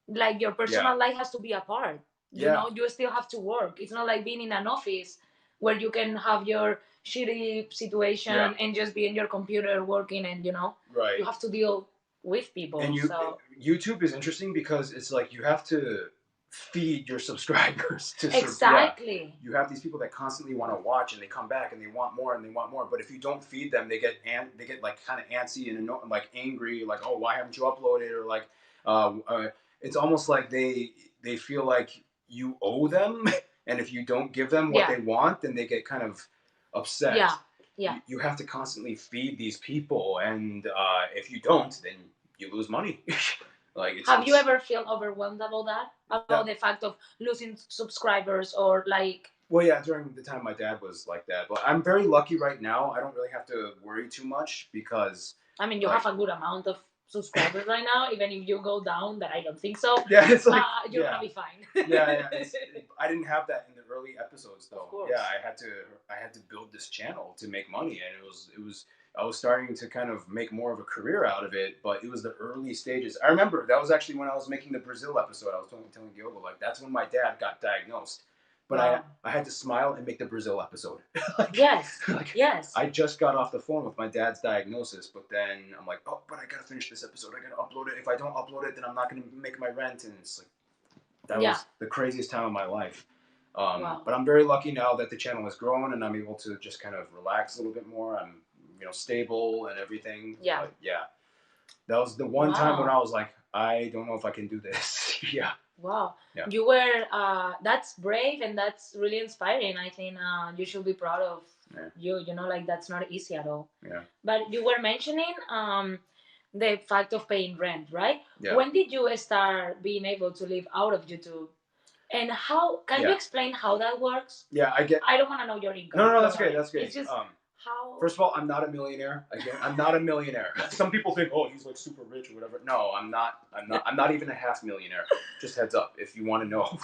like your personal life has to be apart. You know, you still have to work. It's not like being in an office where you can have your shitty situation and just be in your computer working, and you have to deal with people. And YouTube is interesting because it's like you have to feed your subscribers to exactly. You have these people that constantly want to watch and they come back and they want more and they want more, but if you don't feed them, they get like kind of antsy and like angry, like, oh, why haven't you uploaded, or like it's almost like they feel like you owe them, and if you don't give them what they want, then they get kind of upset. You have to constantly feed these people, and if you don't, then you lose money. Like, it's, Have you ever felt overwhelmed about that? About that, the fact of losing subscribers or like? well, yeah, during the time my dad was like that, but I'm very lucky right now. I don't really have to worry too much because, I mean, you like, have a good amount of subscribers right now. Even if you go down, that I don't think so. yeah, it's like, You're yeah, gonna be fine. yeah. I didn't have that in the early episodes though. Of course. Yeah, I had to build this channel to make money, and it was I was starting to kind of make more of a career out of it, but it was the early stages. I remember that was actually when I was making the Brazil episode. I was telling Diogo, like, that's when my dad got diagnosed. But Wow. I had to smile and make the Brazil episode. Like, Yes. like, Yes. I just got off the phone with my dad's diagnosis, but then I'm like, oh, but I gotta finish this episode. I gotta upload it. If I don't upload it, then I'm not gonna make my rent. And it's like, that was the craziest time of my life. Wow. But I'm very lucky now that the channel has grown and I'm able to just kind of relax a little bit more. I'm, stable and everything. Yeah. But yeah. That was the one time when I was like, I don't know if I can do this. Yeah. Wow. Yeah. You were, that's brave and that's really inspiring. I think you should be proud of you. Like, that's not easy at all. Yeah. But you were mentioning the fact of paying rent, right? Yeah. When did you start being able to live out of YouTube? And how, can you explain how that works? Yeah, I don't want to know your income. No, that's great. That's great. It's just, how? First of all, I'm not a millionaire. Again, I'm not a millionaire. Some people think, oh, he's like super rich or whatever. No, I'm not. I'm not even a half millionaire. Just heads up if you want to know.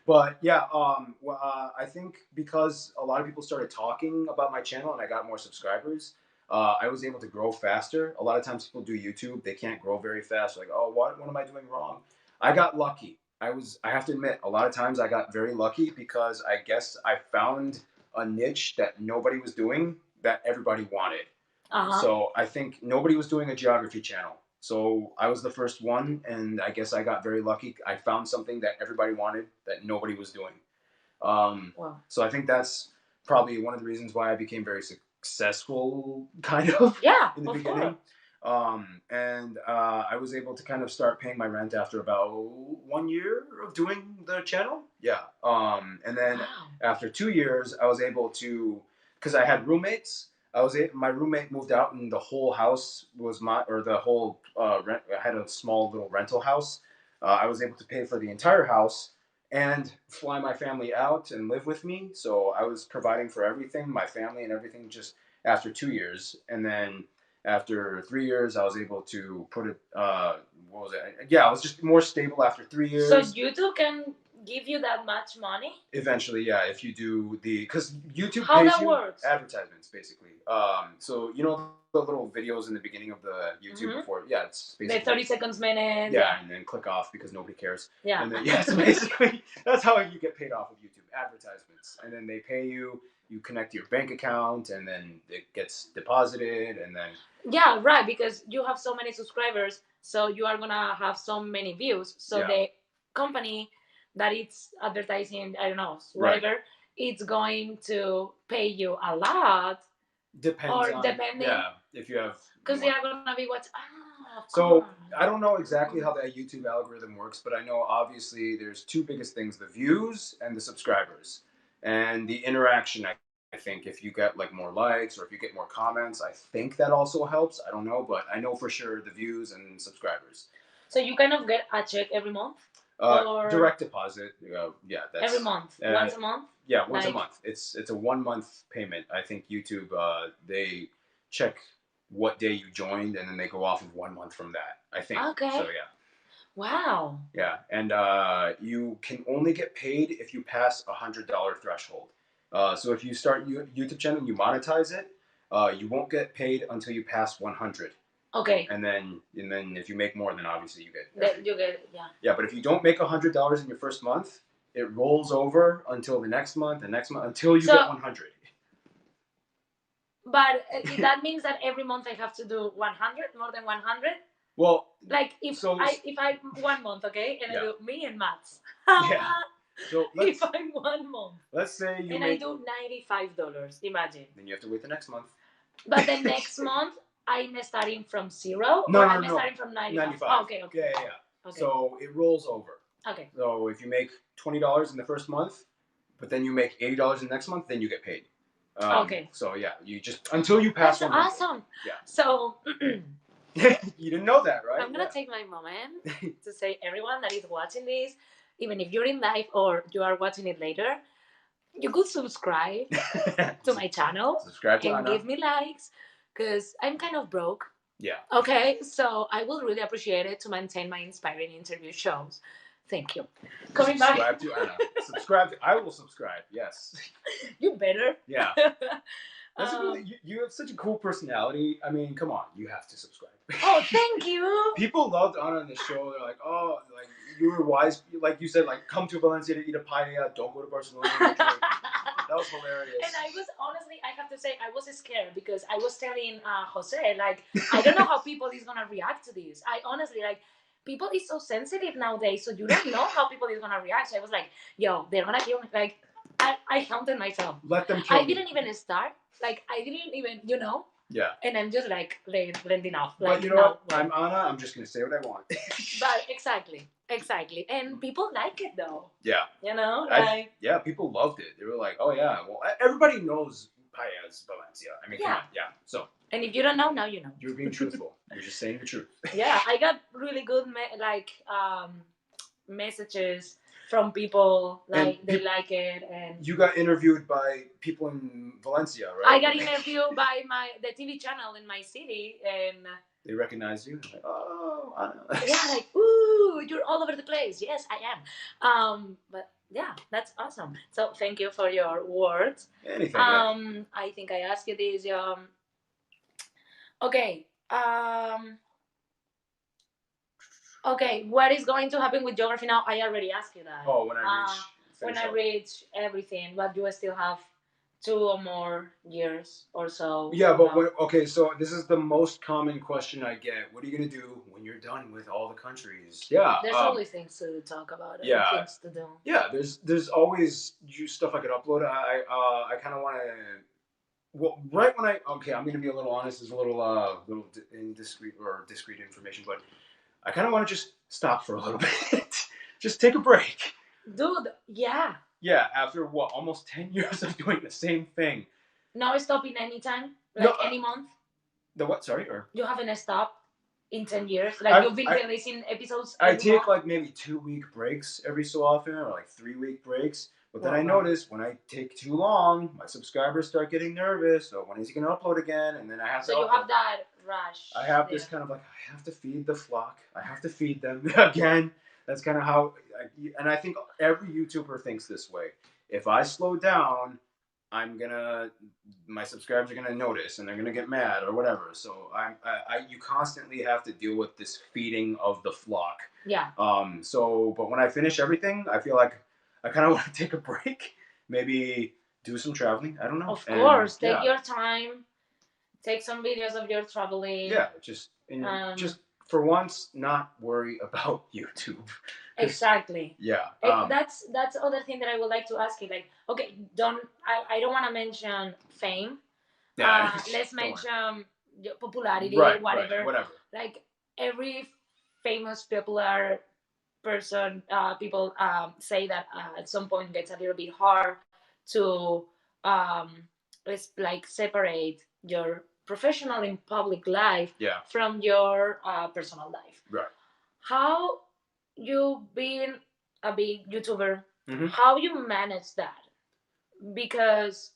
But yeah, I think because a lot of people started talking about my channel and I got more subscribers, I was able to grow faster. A lot of times people do YouTube, they can't grow very fast. Like, oh, what am I doing wrong? I got lucky. I have to admit, a lot of times I got very lucky because I guess I found a niche that nobody was doing that everybody wanted. So I think nobody was doing a geography channel. So I was the first one, and I guess I got very lucky. I found something that everybody wanted that nobody was doing. Wow. So I think that's probably one of the reasons why I became very successful, kind of, in the beginning. And I was able to kind of start paying my rent after about 1 year of doing the channel. Yeah. And then after 2 years, I was able to, because I had roommates. My roommate moved out, and the whole house was the whole rent. I had a small little rental house. I was able to pay for the entire house and fly my family out and live with me. So I was providing for everything, my family and everything, just after 2 years. And then after 3 years, I was able to put it. What was it? Yeah, I was just more stable after 3 years. So YouTube can give you that much money? Eventually, yeah. If you do because YouTube How pays that you works? advertisements, basically. So the little videos in the beginning of the YouTube before, it's basically the 30 seconds minute. Yeah, and then click off because nobody cares. Yeah. And then so basically that's how you get paid off of YouTube, advertisements, and then they pay you. You connect your bank account, and then it gets deposited, and then. Yeah, right. Because you have so many subscribers, so you are gonna have so many views. So the company that it's advertising, I don't know, whatever, it's going to pay you a lot. Depending. Yeah, if you have. Because they are gonna be what. So I don't know exactly how that YouTube algorithm works, but I know obviously there's two biggest things: the views and the subscribers, and the interaction. I think if you get like more likes or if you get more comments, I think that also helps. I don't know, but I know for sure the views and subscribers. So you kind of get a check every month? Or direct deposit. That's every month. Once a month? Yeah, once a month. It's a 1 month payment. I think YouTube they check what day you joined and then they go off of 1 month from that. I think. Okay. So yeah. Wow. Yeah, and you can only get paid if you pass $100 threshold. So if you start YouTube channel and you monetize it, you won't get paid until you pass 100. Okay. And then if you make more, then obviously you get. Yeah, but if you don't make $100 in your first month, it rolls over until the next month, until you get 100. But that means that every month I have to do 100, more than 100. Well, like if I 1 month, okay, and I do me and maths. Yeah. So if I'm 1 month. Let's say I do $95. Imagine. Then you have to wait the next month. But the next month I'm starting from zero. No, I'm starting from 95. Oh, okay. Yeah. Okay. So it rolls over. Okay. So if you make $20 in the first month, but then you make $80 in the next month, then you get paid. Okay. So yeah, you just until you pass. That's awesome. Yeah. So You didn't know that, right? I'm gonna take my moment to say everyone that is watching this, even if you're in live or you are watching it later, you could subscribe to my channel Subscribe to and Anna. give me likes, because I'm kind of broke. Yeah. Okay, so I will really appreciate it to maintain my inspiring interview shows. Thank you. Coming Subscribe back. to Anna. Subscribe. I will subscribe. Yes. You better. Yeah. That's really, you have such a cool personality. I mean, come on, you have to subscribe. Oh, thank you. People loved Anna on the show. They're like, oh, like you were wise. Like you said, like come to Valencia to eat a paella. Don't go to Barcelona. That was hilarious. And I was honestly, I have to say, I was scared because I was telling Jose, like, I don't know how people is gonna react to this. I honestly like. People is so sensitive nowadays, so you don't know how people is gonna react. So I was like, "Yo, they're gonna kill me." Like, I counted myself. Let them kill I me. didn't even start. Like, I didn't even, Yeah. And I'm just like landing off. But Like, you know what? I'm Anna. I'm just gonna say what I want. But exactly, and people like it though. Yeah. Yeah, people loved it. They were like, "Oh yeah, well, everybody knows paellas Valencia." I mean, come on, yeah. So. And if you don't know, now you know. You're being truthful. You're just saying the truth. Yeah, I got really good messages from people they like it, and you got interviewed by people in Valencia, right? I got interviewed by the TV channel in my city, and they recognize you. Like, oh, I know. Yeah, like, ooh, you're all over the place. Yes, I am. But yeah, that's awesome. So thank you for your words. Anything. I think I asked you this. Okay. Okay, what is going to happen with geography now? I already asked you that. Oh, when I reach everything, but you still have 2 or more years or so. Yeah, but okay, so this is the most common question I get. What are you gonna do when you're done with all the countries? Yeah, there's always things to talk about. And things to do. Yeah, there's always stuff I could upload. I kind of want to. Well, right when I'm gonna be a little honest. There's a little indiscreet or discreet information, but I kind of want to just stop for a little bit, just take a break. Dude, yeah. Yeah, after what, almost 10 years of doing the same thing. No stopping anytime, like any month. The what? Sorry, or you haven't stopped in 10 years. Like you've been releasing episodes. I take like maybe 2-week breaks every so often, or like 3-week breaks. But then I notice when I take too long, my subscribers start getting nervous. So when is he going to upload again? And then I have to. So you have that rush. I have this kind of like, I have to feed the flock. I have to feed them again. That's kind of how, and I think every YouTuber thinks this way. If I slow down, my subscribers are gonna notice, and they're gonna get mad or whatever. So you constantly have to deal with this feeding of the flock. Yeah. But when I finish everything, I feel like I kind of want to take a break, maybe do some traveling. I don't know. Of course, take your time. Take some videos of your traveling. Yeah, just for once, not worry about YouTube. Exactly. Yeah. That's the other thing that I would like to ask you. Like, okay, I don't want to mention fame. Yeah. Let's mention popularity, whatever. Whatever. Like every famous popular person, people say that at some point gets a little bit hard to separate your professional and public life from your personal life. Right. How you being a big YouTuber, how you manage that? Because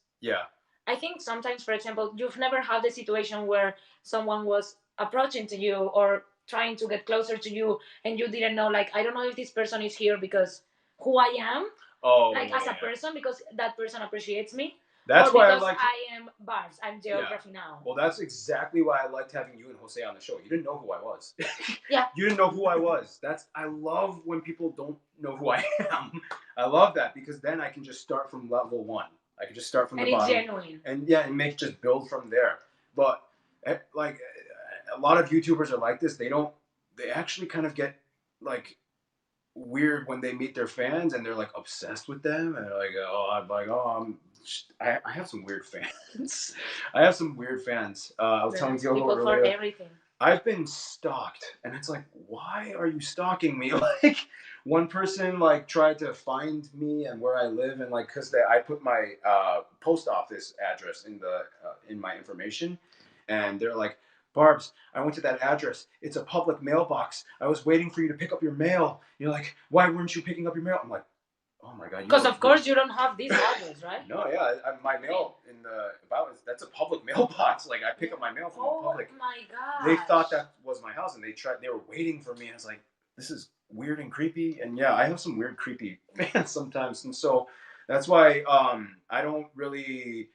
I think sometimes, for example, you've never had the situation where someone was approaching to you or trying to get closer to you and you didn't know, like, I don't know if this person is here because who I am, as a person, because that person appreciates me. That's why I am Barbs. I'm geography now. Well, that's exactly why I liked having you and Jose on the show. You didn't know who I was. Yeah. You didn't know who I was. I love when people don't know who I am. I love that because then I can just start from level 1. I can just start from the bottom. And it's genuine. And just build from there. But like a lot of YouTubers are like this. They actually kind of get like weird when they meet their fans and they're like obsessed with them and they're like, I have some weird fans. I was telling Diogo earlier. For everything. I've been stalked, and it's like, why are you stalking me? Like, one person like tried to find me and where I live, and like, cause I put my post office address in my information, and they're like, Barb's, I went to that address. It's a public mailbox. I was waiting for you to pick up your mail. You're like, why weren't you picking up your mail? I'm like, oh my God. Because of course you don't have this address, right? No, yeah. my mail in the that's a public mailbox. Like I pick up my mail from the public. Oh my God. They thought that was my house and they were waiting for me. I was like, this is weird and creepy. And yeah, I have some weird, creepy fans sometimes. And so that's why I don't really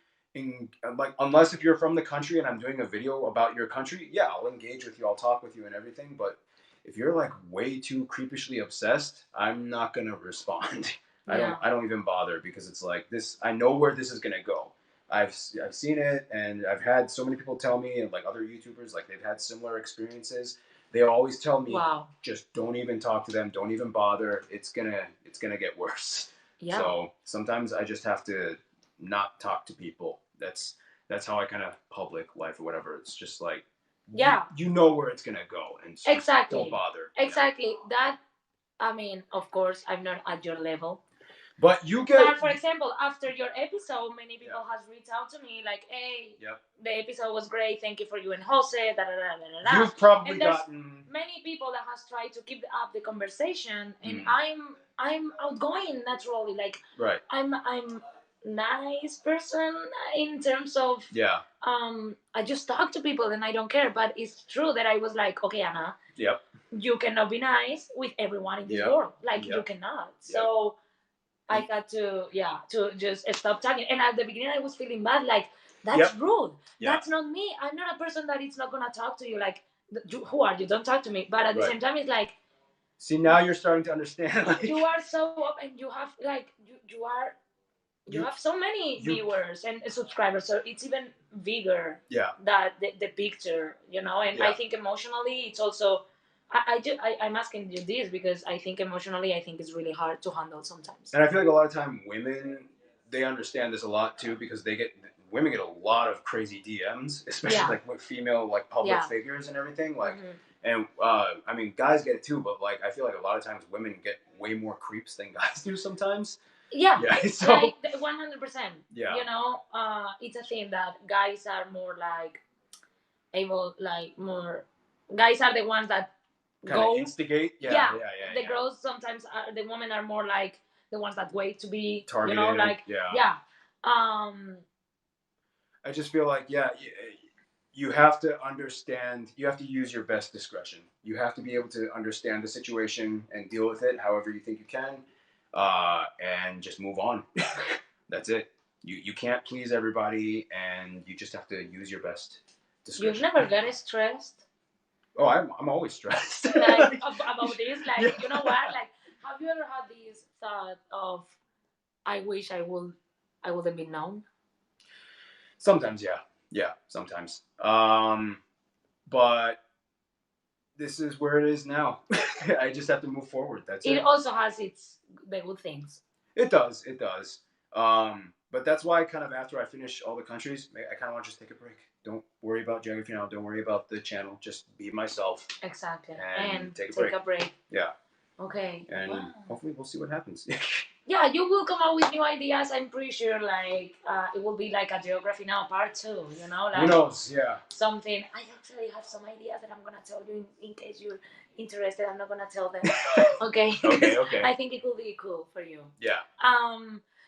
like, unless if you're from the country and I'm doing a video about your country, yeah, I'll engage with you, I'll talk with you and everything. But if you're like way too creepishly obsessed, I'm not gonna respond. Yeah. I don't even bother, because it's like this. I know where this is gonna go. I've seen it, and I've had so many people tell me, and like other YouTubers, like they've had similar experiences. They always tell me, wow, just don't even talk to them, don't even bother. It's gonna get worse. yeah. So sometimes I just have to not talk to people. That's how I kind of public life or whatever. It's just like, yeah, you know where it's gonna go, and exactly, don't bother. Exactly. That, I mean, of course, I'm not at your level. But you get. But for example, after your episode, many people has reached out to me like, "Hey, the episode was great. Thank you for you and Jose." Da, da, da, da, da. You've probably and gotten many people that has tried to keep up the conversation, and Mm. I'm outgoing naturally. Like, right. I'm nice person in terms of I just talk to people and I don't care. But it's true that I was like, okay, Anna, Yep. you cannot be nice with everyone in this world. Like, you cannot. So I got to just stop talking. And at the beginning, I was feeling bad. Like, that's rude. That's not me. I'm not a person that is not gonna talk to you. Like, who are you? Don't talk to me. But at the same time, it's like, see, now you're starting to understand. Like, you are so up, and you have like you have so many viewers and subscribers, so it's even bigger. That the picture, you know. And I think emotionally, it's also. I'm asking you this because I think emotionally, I think it's really hard to handle sometimes. And I feel like a lot of time women, they understand this a lot too, because women get a lot of crazy DMs, especially like with female like public figures and everything. Like, and I mean, guys get it too, but like I feel like a lot of times women get way more creeps than guys do sometimes. Yeah, so, like 100%. Yeah, you know, it's a thing that guys are more like able, like more. Guys are the ones that go instigate. The girls sometimes the women are more like the ones that wait to be targeted. You know, like I just feel like you have to understand. You have to use your best discretion. You have to be able to understand the situation and deal with it however you think you can, and just move on. That's it. You can't please everybody, and you just have to use your best discretion. You've never got stressed? Oh, I'm always stressed. Like, about this, like, you know what? Like, have you ever had this thought of, I wish I would have been known? Sometimes, yeah, sometimes. But this is where it is now. I just have to move forward. That's it. It also has the good things. It does. But that's why kind of after I finish all the countries, I kind of want to just take a break. Don't worry about geography now. Don't worry about the channel. Just be myself. Exactly. And take a break. Yeah. Okay. And hopefully we'll see what happens. Yeah, you will come up with new ideas. I'm pretty sure, like, it will be like a geography now part 2, you know? Like, who knows? Yeah. Something. I actually have some ideas that I'm going to tell you in case you're interested. I'm not going to tell them. Okay? Okay. I think it will be cool for you. Yeah.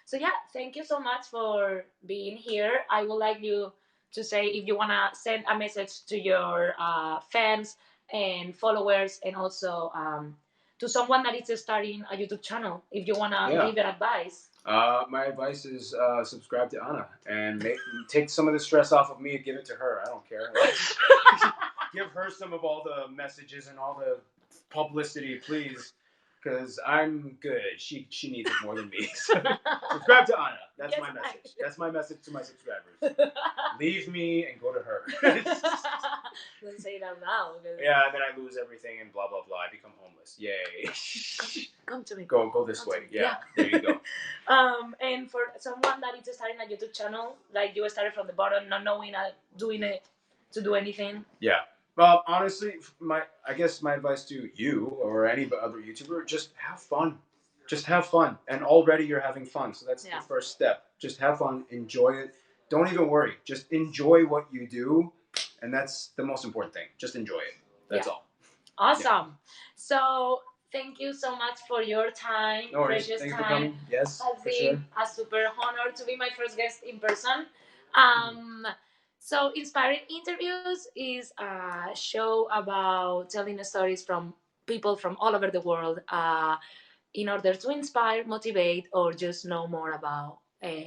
So, yeah, thank you so much for being here. I would like you to say if you want to send a message to your fans and followers, and also to someone that is starting a YouTube channel, if you want to give advice. My advice is subscribe to Anna and take some of the stress off of me and give it to her. I don't care. Give her some of all the messages and all the publicity, please. Because I'm good. She needs it more than me. So, subscribe to Anna. That's my message. That's my message to my subscribers. Leave me and go to her. Don't say it out loud. Yeah, and then I lose everything and blah, blah, blah. I become homeless. Yay. Come to me. Go this way. Yeah, there you go. And for someone that is starting a YouTube channel, like you started from the bottom, not knowing doing it to do anything. Yeah. Well, honestly, I guess my advice to you or any other YouTuber, just have fun. Just have fun. And already you're having fun. So that's the first step. Just have fun. Enjoy it. Don't even worry. Just enjoy what you do. And that's the most important thing. Just enjoy it. That's all. Awesome. So thank you so much for your time, No worries. precious Thanks time. for coming. Yes, Has for been sure. a super honor to be my first guest in person. So Inspiring Interviews is a show about telling stories from people from all over the world in order to inspire, motivate, or just know more about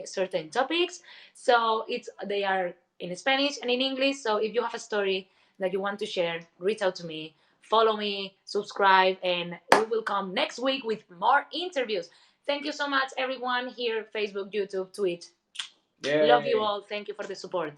certain topics. So they are in Spanish and in English. So if you have a story that you want to share, reach out to me, follow me, subscribe, and we will come next week with more interviews. Thank you so much, everyone here, Facebook, YouTube, Twitch. Yay. Love you all. Thank you for the support.